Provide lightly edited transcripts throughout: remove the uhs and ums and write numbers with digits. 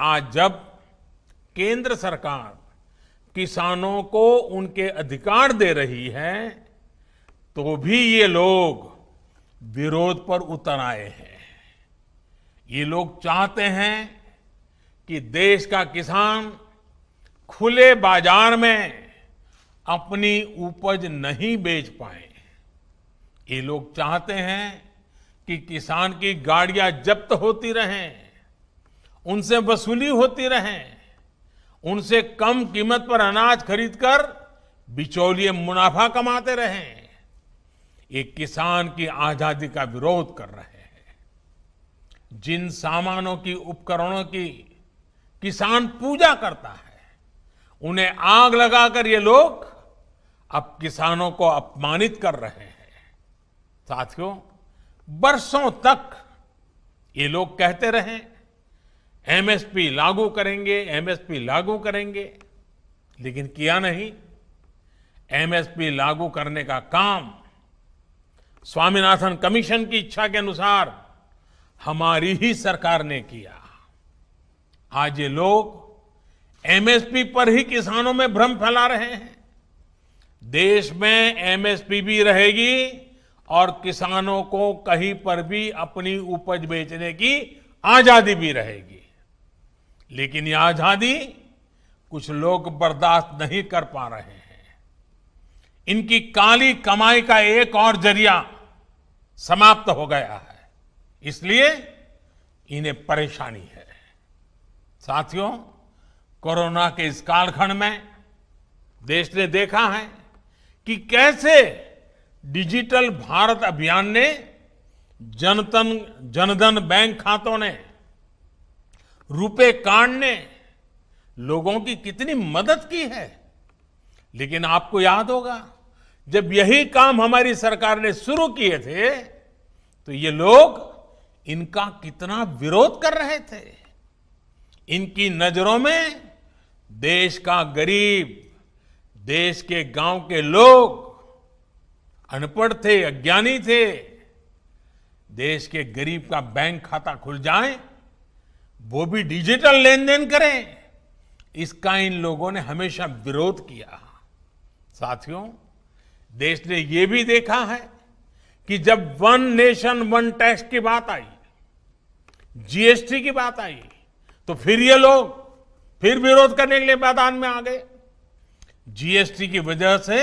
आज जब केंद्र सरकार किसानों को उनके अधिकार दे रही है तो भी ये लोग विरोध पर उतर आए हैं। ये लोग चाहते हैं कि देश का किसान खुले बाजार में अपनी उपज नहीं बेच पाए। ये लोग चाहते हैं कि किसान की गाड़ियां जब्त होती रहें, उनसे वसूली होती रहे, उनसे कम कीमत पर अनाज खरीदकर बिचौलिए मुनाफा कमाते रहें। ये किसान की आजादी का विरोध कर रहे हैं। जिन सामानों की, उपकरणों की किसान पूजा करता है, उन्हें आग लगाकर ये लोग अब किसानों को अपमानित कर रहे हैं। साथियों, बरसों तक ये लोग कहते रहे एमएसपी लागू करेंगे, एमएसपी लागू करेंगे, लेकिन किया नहीं। एमएसपी लागू करने का काम स्वामीनाथन कमीशन की इच्छा के अनुसार हमारी ही सरकार ने किया। आज ये लोग एमएसपी पर ही किसानों में भ्रम फैला रहे हैं। देश में एमएसपी भी रहेगी और किसानों को कहीं पर भी अपनी उपज बेचने की आजादी भी रहेगी। लेकिन ये आजादी कुछ लोग बर्दाश्त नहीं कर पा रहे हैं। इनकी काली कमाई का एक और जरिया समाप्त हो गया है, इसलिए इन्हें परेशानी है। साथियों, कोरोना के इस कालखंड में देश ने देखा है कि कैसे डिजिटल भारत अभियान ने जनधन बैंक खातों ने, रुपे कार्ड ने लोगों की कितनी मदद की है। लेकिन आपको याद होगा, जब यही काम हमारी सरकार ने शुरू किए थे तो ये लोग इनका कितना विरोध कर रहे थे। इनकी नजरों में देश का गरीब, देश के गांव के लोग अनपढ़ थे, अज्ञानी थे। देश के गरीब का बैंक खाता खुल जाए, वो भी डिजिटल लेन देन करें, इसका इन लोगों ने हमेशा विरोध किया। साथियों, देश ने ये भी देखा है कि जब वन नेशन वन टैक्स की बात आई, जीएसटी की बात आई, तो फिर ये लोग फिर विरोध करने के लिए मैदान में आ गए। जीएसटी की वजह से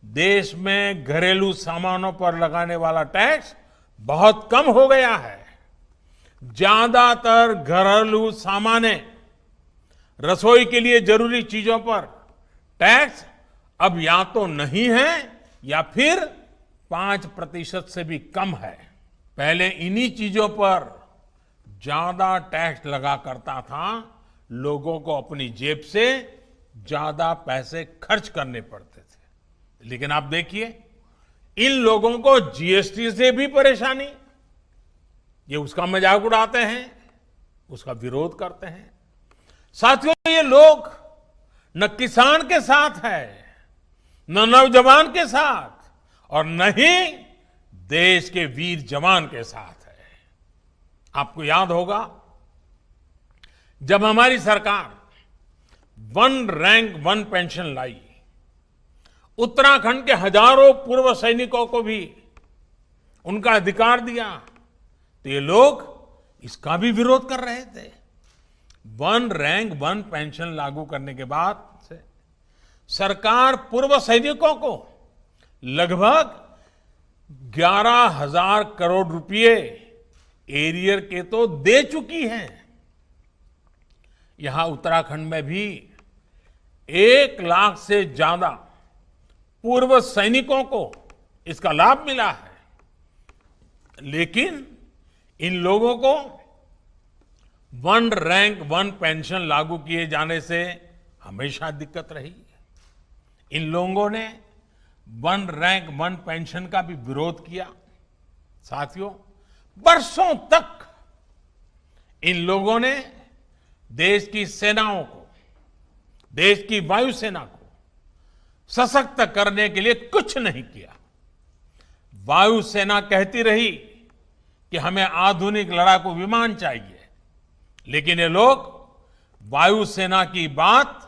देश में घरेलू सामानों पर लगाने वाला टैक्स बहुत कम हो गया है। ज्यादातर घरेलू सामान, रसोई के लिए जरूरी चीजों पर टैक्स अब या तो नहीं है या फिर 5% से भी कम है। पहले इन्हीं चीजों पर ज्यादा टैक्स लगा करता था, लोगों को अपनी जेब से ज्यादा पैसे खर्च करने पड़ते थे। लेकिन आप देखिए, इन लोगों को जीएसटी से भी परेशानी, ये उसका मजाक उड़ाते हैं, उसका विरोध करते हैं। साथियों, ये लोग न किसान के साथ है, न नौजवान के साथ, और न ही देश के वीर जवान के साथ है। आपको याद होगा, जब हमारी सरकार वन रैंक वन पेंशन लाई, उत्तराखंड के हजारों पूर्व सैनिकों को भी उनका अधिकार दिया, तो ये लोग इसका भी विरोध कर रहे थे। वन रैंक वन पेंशन लागू करने के बाद से सरकार पूर्व सैनिकों को लगभग 11,000 करोड़ रुपए एरियर के तो दे चुकी है। यहां उत्तराखंड में भी 1 लाख से ज्यादा पूर्व सैनिकों को इसका लाभ मिला है। लेकिन इन लोगों को वन रैंक वन पेंशन लागू किए जाने से हमेशा दिक्कत रही। इन लोगों ने वन रैंक वन पेंशन का भी विरोध किया। साथियों, बरसों तक इन लोगों ने देश की सेनाओं को, देश की वायुसेना को सशक्त करने के लिए कुछ नहीं किया। वायुसेना कहती रही कि हमें आधुनिक लड़ाकू विमान चाहिए, लेकिन ये लोग वायुसेना की बात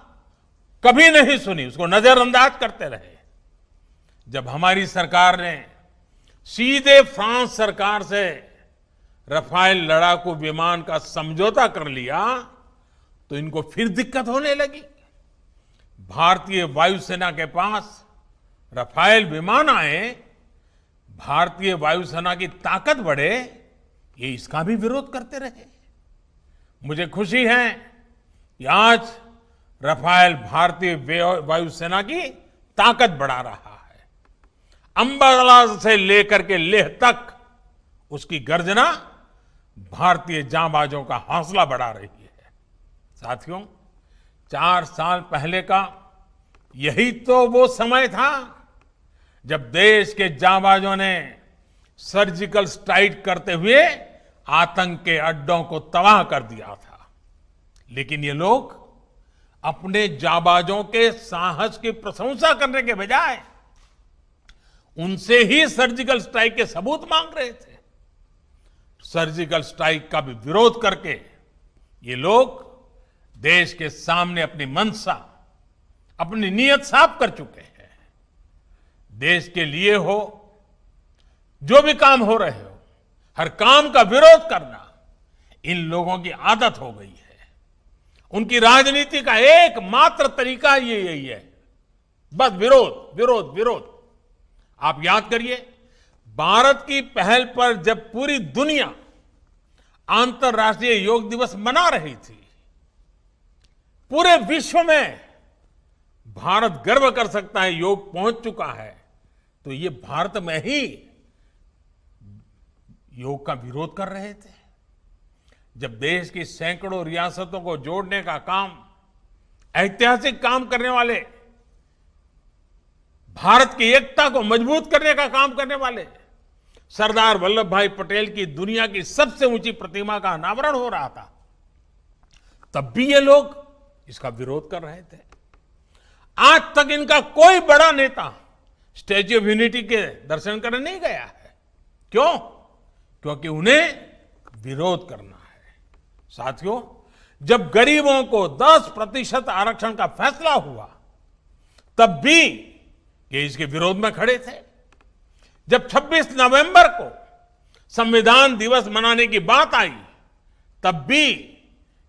कभी नहीं सुनी, उसको नजरअंदाज करते रहे। जब हमारी सरकार ने सीधे फ्रांस सरकार से रफाल लड़ाकू विमान का समझौता कर लिया तो इनको फिर दिक्कत होने लगी। भारतीय वायुसेना के पास रफाल विमान आए, भारतीय वायुसेना की ताकत बढ़े, ये इसका भी विरोध करते रहे। मुझे खुशी है कि आज रफाल भारतीय वायुसेना की ताकत बढ़ा रहा है। अंबाला से लेकर के लेह तक उसकी गर्जना भारतीय जांबाजों का हौसला बढ़ा रही है। साथियों, 4 साल पहले का यही तो वो समय था जब देश के जांबाजों ने सर्जिकल स्ट्राइक करते हुए आतंक के अड्डों को तबाह कर दिया था। लेकिन ये लोग अपने जांबाजों के साहस की प्रशंसा करने के बजाय उनसे ही सर्जिकल स्ट्राइक के सबूत मांग रहे थे। सर्जिकल स्ट्राइक का भी विरोध करके ये लोग देश के सामने अपनी मंशा, अपनी नीयत साफ कर चुके हैं। देश के लिए हो, जो भी काम हो रहे हो, हर काम का विरोध करना इन लोगों की आदत हो गई है। उनकी राजनीति का एकमात्र तरीका ये यही है, बस विरोध विरोध विरोध। आप याद करिए, भारत की पहल पर जब पूरी दुनिया अंतर्राष्ट्रीय योग दिवस मना रही थी, पूरे विश्व में भारत गर्व कर सकता है योग पहुंच चुका है, तो ये भारत में ही योग का विरोध कर रहे थे। जब देश की सैकड़ों रियासतों को जोड़ने का काम, ऐतिहासिक काम करने वाले, भारत की एकता को मजबूत करने का काम करने वाले सरदार वल्लभ भाई पटेल की दुनिया की सबसे ऊंची प्रतिमा का अनावरण हो रहा था, तब भी ये लोग इसका विरोध कर रहे थे। आज तक इनका कोई बड़ा नेता स्टैच्यू ऑफ यूनिटी के दर्शन करने नहीं गया है। क्यों? क्योंकि उन्हें विरोध करना है। साथियों, जब गरीबों को 10% आरक्षण का फैसला हुआ, तब भी ये इसके विरोध में खड़े थे। जब 26 नवंबर को संविधान दिवस मनाने की बात आई, तब भी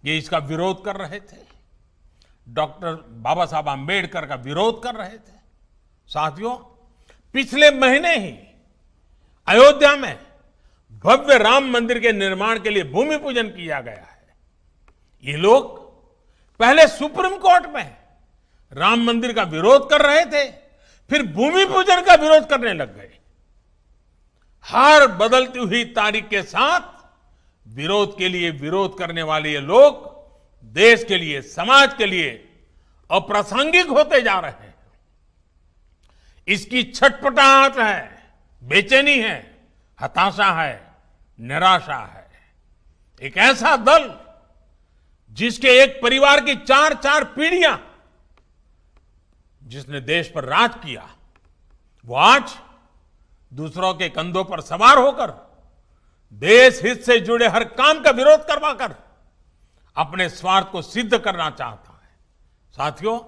ये इसका विरोध कर रहे थे। डॉक्टर बाबा साहब आंबेडकर का विरोध कर रहे थे। साथियों, पिछले महीने ही अयोध्या में भव्य राम मंदिर के निर्माण के लिए भूमि पूजन किया गया है। ये लोग पहले सुप्रीम कोर्ट में राम मंदिर का विरोध कर रहे थे, फिर भूमि पूजन का विरोध करने लग गए। हर बदलती हुई तारीख के साथ विरोध के लिए विरोध करने वाले ये लोग देश के लिए, समाज के लिए अप्रासंगिक होते जा रहे हैं। इसकी छटपटाहट है, बेचैनी है, हताशा है, निराशा है। एक ऐसा दल जिसके एक परिवार की 4-4 पीढ़ियां जिसने देश पर राज किया, वो आज दूसरों के कंधों पर सवार होकर देश हित से जुड़े हर काम का विरोध करवाकर अपने स्वार्थ को सिद्ध करना चाहता है। साथियों,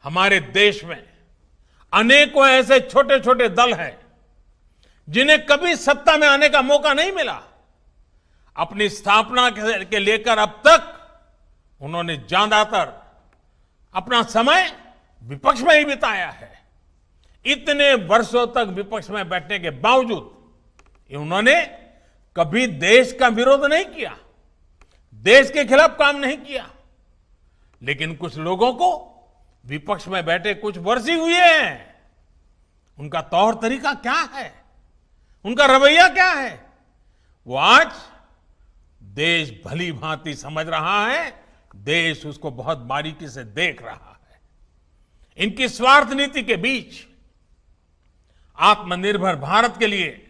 हमारे देश में अनेकों ऐसे छोटे छोटे दल हैं जिन्हें कभी सत्ता में आने का मौका नहीं मिला। अपनी स्थापना के लेकर अब तक उन्होंने ज्यादातर अपना समय विपक्ष में ही बिताया है। इतने वर्षों तक विपक्ष में बैठने के बावजूद उन्होंने कभी देश का विरोध नहीं किया, देश के खिलाफ काम नहीं किया। लेकिन कुछ लोगों को विपक्ष में बैठे कुछ वर्ष ही हुए हैं, उनका तौर तरीका क्या है, उनका रवैया क्या है, वो आज देश भली भांति समझ रहा है, देश उसको बहुत बारीकी से देख रहा है। इनकी स्वार्थ नीति के बीच आत्मनिर्भर भारत के लिए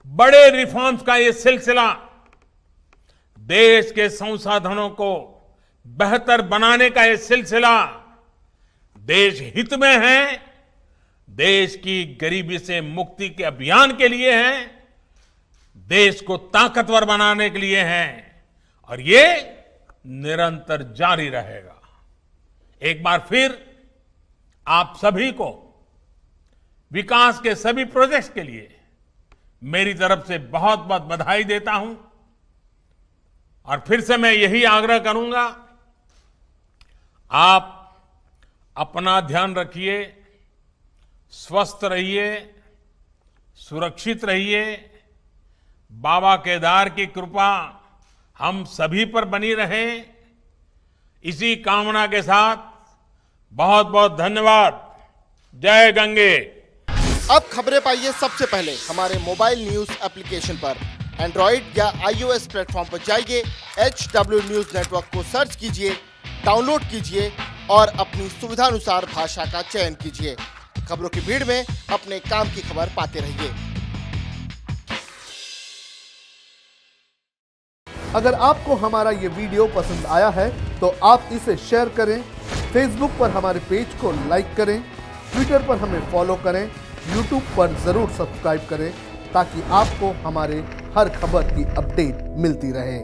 बड़े रिफॉर्म्स का ये सिलसिला देश के संसाधनों को बेहतर बनाने का ये सिलसिला देश हित में है, देश की गरीबी से मुक्ति के अभियान के लिए है, देश को ताकतवर बनाने के लिए है। और ये निरंतर जारी रहेगा। एक बार फिर आप सभी को विकास के सभी प्रोजेक्ट्स के लिए मेरी तरफ से बहुत बहुत बधाई देता हूं और फिर से मैं यही आग्रह करूंगा, आप अपना ध्यान रखिए, स्वस्थ रहिए, सुरक्षित रहिए। बाबा केदार की कृपा हम सभी पर बनी रहे, इसी कामना के साथ बहुत बहुत धन्यवाद। जय गंगे। अब खबरें पाइए सबसे पहले हमारे मोबाइल न्यूज एप्लीकेशन पर। एंड्रॉइड या iOS प्लेटफॉर्म पर जाइए, HW न्यूज नेटवर्क को सर्च कीजिए, डाउनलोड कीजिए और अपनी सुविधानुसार भाषा का चयन कीजिए। खबरों की भीड़ में अपने काम की खबर पाते रहिए। अगर आपको हमारा ये वीडियो पसंद आया है तो आप इसे शेयर करें, फेसबुक पर हमारे पेज को लाइक करें, ट्विटर पर हमें फॉलो करें, यूट्यूब पर जरूर सब्सक्राइब करें ताकि आपको हमारे हर खबर की अपडेट मिलती रहे।